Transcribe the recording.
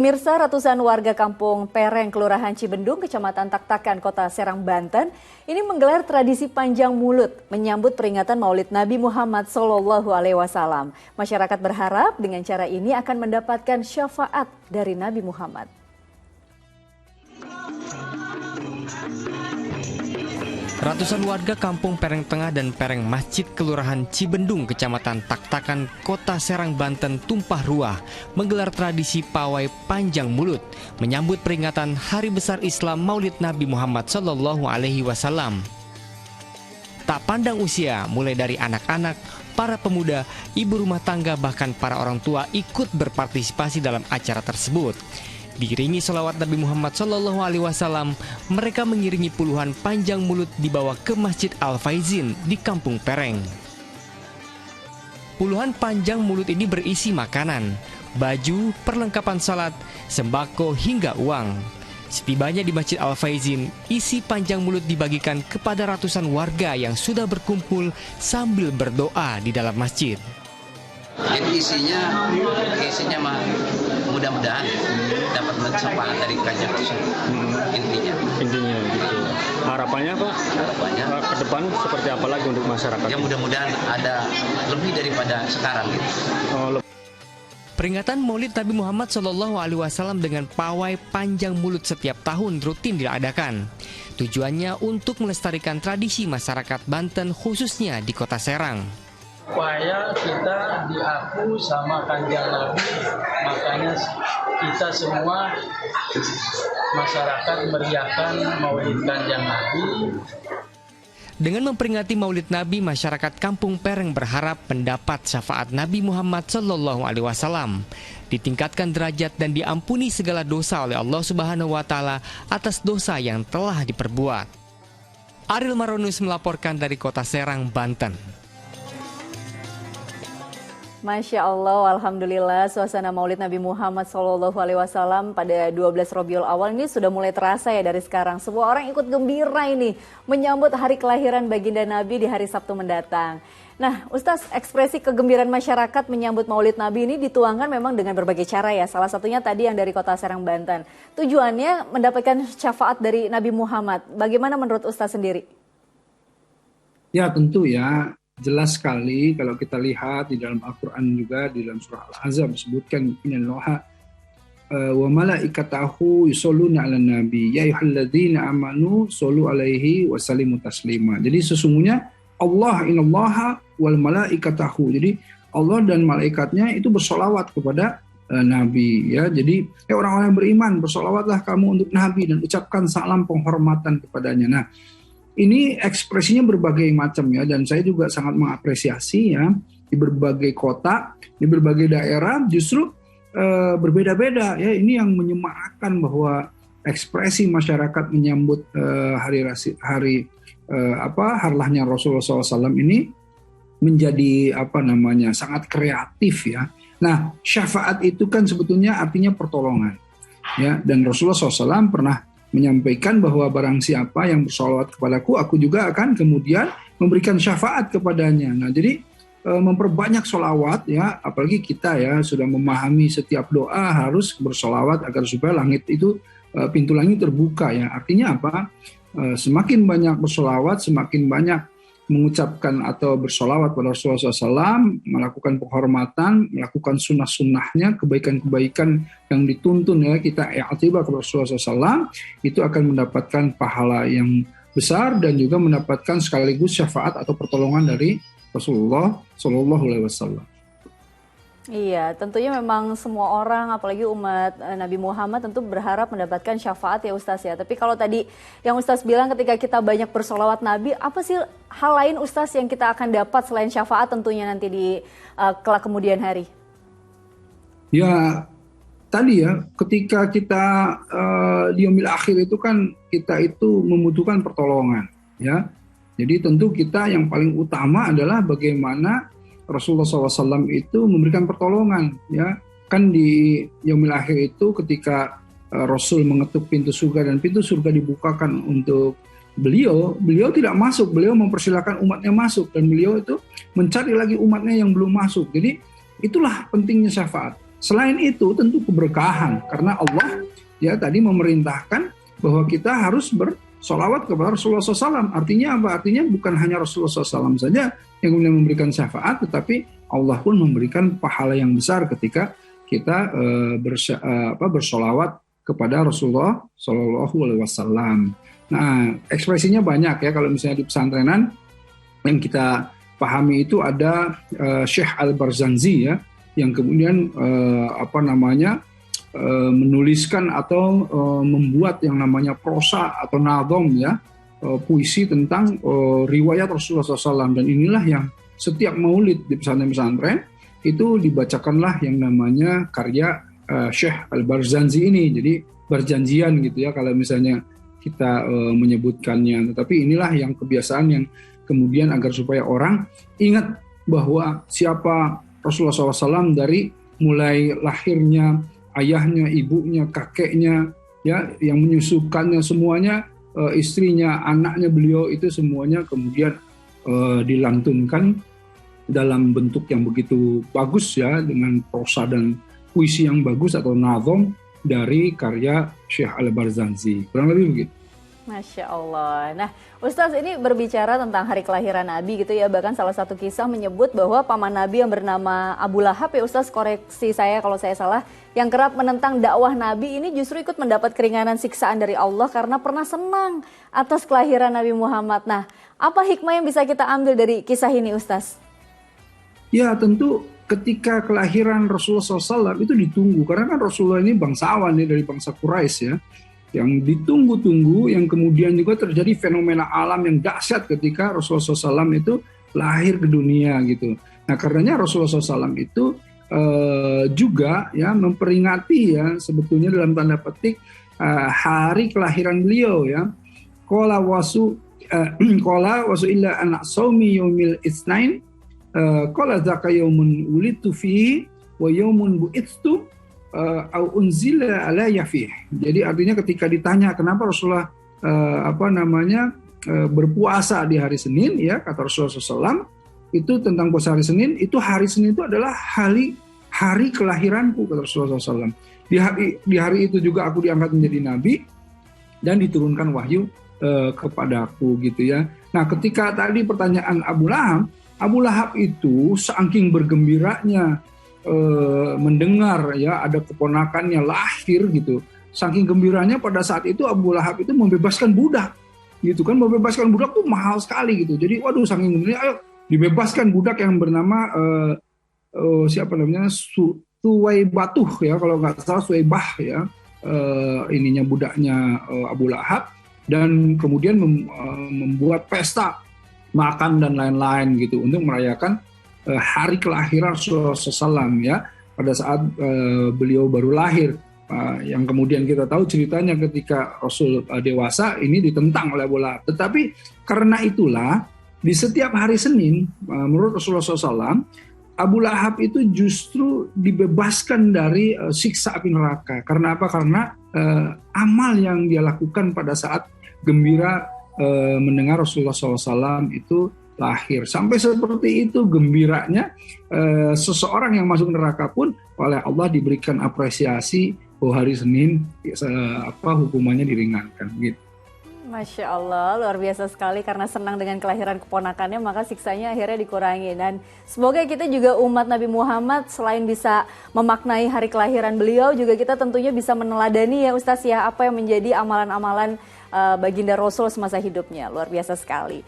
Mirsa, ratusan warga kampung Pereng, Kelurahan Cibendung, Kecamatan Taktakan, Kota Serang, Banten, ini menggelar tradisi panjang mulut menyambut peringatan Maulid Nabi Muhammad SAW. Masyarakat berharap dengan cara ini akan mendapatkan syafaat dari Nabi Muhammad. Ratusan warga kampung Pereng Tengah dan Pereng Masjid Kelurahan Cibendung, Kecamatan Taktakan, Kota Serang, Banten tumpah ruah menggelar tradisi pawai panjang mulut menyambut peringatan Hari Besar Islam Maulid Nabi Muhammad SAW. Tak pandang usia, mulai dari anak-anak, para pemuda, ibu rumah tangga, bahkan para orang tua ikut berpartisipasi dalam acara tersebut. Diiringi sholawat Nabi Muhammad SAW, mereka mengiringi puluhan panjang mulut dibawa ke Masjid Al-Faizin di Kampung Pereng. Puluhan panjang mulut ini berisi makanan, baju, perlengkapan salat, sembako hingga uang. Setibanya di Masjid Al-Faizin, isi panjang mulut dibagikan kepada ratusan warga yang sudah berkumpul sambil berdoa di dalam masjid. Jadi isinya mudah-mudahan dapat syafaat dari kajian Rasul. Intinya gitu. Harapannya Pak? Harapannya ke depan seperti apa lagi untuk masyarakat? Ya mudah-mudahan ada lebih daripada sekarang gitu. Peringatan Maulid Nabi Muhammad SAW dengan pawai panjang mulut setiap tahun rutin diadakan. Tujuannya untuk melestarikan tradisi masyarakat Banten khususnya di Kota Serang. Supaya kita diaku sama Kanjeng Nabi, makanya kita semua masyarakat meriahkan Maulid Kanjeng Nabi. Dengan memperingati Maulid Nabi, masyarakat Kampung Pereng berharap mendapat syafaat Nabi Muhammad SAW, ditingkatkan derajat dan diampuni segala dosa oleh Allah Subhanahu wa Ta'ala atas dosa yang telah diperbuat. Ariel Maronus melaporkan dari Kota Serang, Banten. Masya Allah, Alhamdulillah, suasana Maulid Nabi Muhammad SAW pada 12 Rabiul Awal ini sudah mulai terasa ya dari sekarang. Semua orang ikut gembira ini menyambut hari kelahiran baginda Nabi di hari Sabtu mendatang. Nah, Ustaz, ekspresi kegembiraan masyarakat menyambut Maulid Nabi ini dituangkan memang dengan berbagai cara ya. Salah satunya tadi yang dari Kota Serang, Banten. Tujuannya mendapatkan syafaat dari Nabi Muhammad. Bagaimana menurut Ustaz sendiri? Ya tentu ya. Jelas sekali kalau kita lihat di dalam Al-Quran juga di dalam surah Al-Ahzab disebutkan innallaha wa malaikatahu yusholluna 'alan nabi ya ayyuhalladzina amanu shollu 'alaihi wa sallimu taslima. Jadi sesungguhnya Allah innallaha wal malaikatahu. Jadi Allah dan malaikatnya itu bersolawat kepada Nabi ya. Jadi orang-orang yang beriman bersolawatlah kamu untuk Nabi dan ucapkan salam penghormatan kepadanya. Nah, ini ekspresinya berbagai macam ya, dan saya juga sangat mengapresiasi ya di berbagai kota, di berbagai daerah justru berbeda-beda ya. Ini yang menyemarakkan bahwa ekspresi masyarakat menyambut hari harlahnya Rasulullah SAW ini menjadi sangat kreatif ya. Nah, syafaat itu kan sebetulnya artinya pertolongan ya, dan Rasulullah SAW pernah menyampaikan bahwa barang siapa yang bersolawat kepadaku, aku juga akan kemudian memberikan syafaat kepadanya. Nah, jadi memperbanyak solawat ya, apalagi kita ya sudah memahami setiap doa harus bersolawat agar supaya langit itu pintu langit terbuka ya. Artinya apa? Semakin banyak bersolawat, semakin banyak mengucapkan atau bersolawat pada Rasulullah SAW, melakukan penghormatan, melakukan sunnah-sunnahnya, kebaikan-kebaikan yang dituntun ya kita i'tibar kepada Rasulullah SAW, itu akan mendapatkan pahala yang besar dan juga mendapatkan sekaligus syafaat atau pertolongan dari Rasulullah SAW. Iya, tentunya memang semua orang, apalagi umat Nabi Muhammad tentu berharap mendapatkan syafaat ya Ustaz ya. Tapi kalau tadi yang Ustaz bilang ketika kita banyak bersolawat Nabi, apa sih hal lain Ustaz yang kita akan dapat selain syafaat tentunya nanti di kelak kemudian hari? Ya, tadi ya, ketika kita di yaumil akhir itu kan kita itu membutuhkan pertolongan ya. Jadi tentu kita yang paling utama adalah bagaimana Rasulullah SAW itu memberikan pertolongan ya. Kan di yaumil akhir itu ketika Rasul mengetuk pintu surga dan pintu surga dibukakan untuk beliau tidak masuk, beliau mempersilahkan umatnya masuk dan beliau itu mencari lagi umatnya yang belum masuk. Jadi itulah pentingnya syafaat. Selain itu tentu keberkahan, karena Allah ya tadi memerintahkan bahwa kita harus bersolawat kepada Rasulullah SAW. Artinya apa? Artinya bukan hanya Rasulullah SAW saja yang kemudian memberikan syafaat, tetapi Allah pun memberikan pahala yang besar ketika kita bersolawat kepada Rasulullah Shallallahu Alaihi Wasallam. Nah, ekspresinya banyak ya. Kalau misalnya di pesantrenan yang kita pahami itu ada Syekh Al-Barzanji ya, yang kemudian menuliskan atau membuat yang namanya prosa atau nadom ya, puisi tentang riwayat Rasulullah SAW. Dan inilah yang setiap maulid di pesantren-pesantren itu dibacakanlah yang namanya karya Syekh Al-Barzanji ini. Jadi berjanjian gitu ya kalau misalnya kita menyebutkannya. Tetapi inilah yang kebiasaan yang kemudian agar supaya orang ingat bahwa siapa Rasulullah SAW dari mulai lahirnya, ayahnya, ibunya, kakeknya, ya yang menyusukannya semuanya, istrinya, anaknya beliau itu semuanya kemudian dilantunkan dalam bentuk yang begitu bagus ya, dengan prosa dan puisi yang bagus atau nazom dari karya Syekh Al-Barzanji. Kurang lebih begitu. Masya Allah. Nah, Ustadz ini berbicara tentang hari kelahiran Nabi gitu ya. Bahkan salah satu kisah menyebut bahwa paman Nabi yang bernama Abu Lahab ya Ustadz, koreksi saya kalau saya salah, yang kerap menentang dakwah Nabi ini justru ikut mendapat keringanan siksaan dari Allah karena pernah senang atas kelahiran Nabi Muhammad. Nah, apa hikmah yang bisa kita ambil dari kisah ini Ustadz? Ya tentu ketika kelahiran Rasulullah SAW itu ditunggu. Karena kan Rasulullah ini bangsawan ya, dari bangsa Quraisy ya, yang ditunggu-tunggu, yang kemudian juga terjadi fenomena alam yang dahsyat ketika Rasulullah SAW itu lahir ke dunia gitu. Nah karenanya Rasulullah SAW itu juga ya memperingati ya sebetulnya dalam tanda petik hari kelahiran beliau ya. Qala wasu illa anak saumi yaumil itsnain qala zaka yaumun wulidtu fihi wa yaumun bu'itstu au unzila alayya fih. Jadi artinya ketika ditanya kenapa Rasulullah berpuasa di hari Senin ya, kata Rasulullah SAW itu tentang puasa hari Senin, itu hari Senin itu adalah hari kelahiranku, kata Rasulullah SAW. Di hari itu juga aku diangkat menjadi nabi dan diturunkan wahyu kepadaku gitu ya. Nah ketika tadi pertanyaan Abu Lahab itu saking bergembiranya mendengar ya ada keponakannya lahir gitu, saking gembiranya pada saat itu Abu Lahab itu membebaskan budak gitu kan. Membebaskan budak tuh mahal sekali gitu, jadi waduh saking gembiranya ayo dibebaskan budak yang bernama siapa namanya Suwaibatuh ya kalau nggak salah, Suwaibah ya, ininya budaknya Abu Lahab, dan kemudian membuat pesta makan dan lain-lain gitu untuk merayakan hari kelahiran Rasulullah SAW ya, pada saat beliau baru lahir. Yang kemudian kita tahu ceritanya ketika Rasul dewasa ini ditentang oleh Abu Lahab. Tetapi karena itulah di setiap hari Senin menurut Rasulullah SAW Abu Lahab itu justru dibebaskan dari siksa api neraka. Karena apa? Karena amal yang dia lakukan pada saat gembira mendengar Rasulullah SAW itu lahir. Sampai seperti itu gembiranya seseorang yang masuk neraka pun oleh Allah diberikan apresiasi bahwa hari Senin hukumannya diringankan gitu. Masya Allah, luar biasa sekali karena senang dengan kelahiran keponakannya maka siksanya akhirnya dikurangi. Dan semoga kita juga umat Nabi Muhammad selain bisa memaknai hari kelahiran beliau juga kita tentunya bisa meneladani ya Ustaz ya apa yang menjadi amalan-amalan baginda Rasul semasa hidupnya. Luar biasa sekali.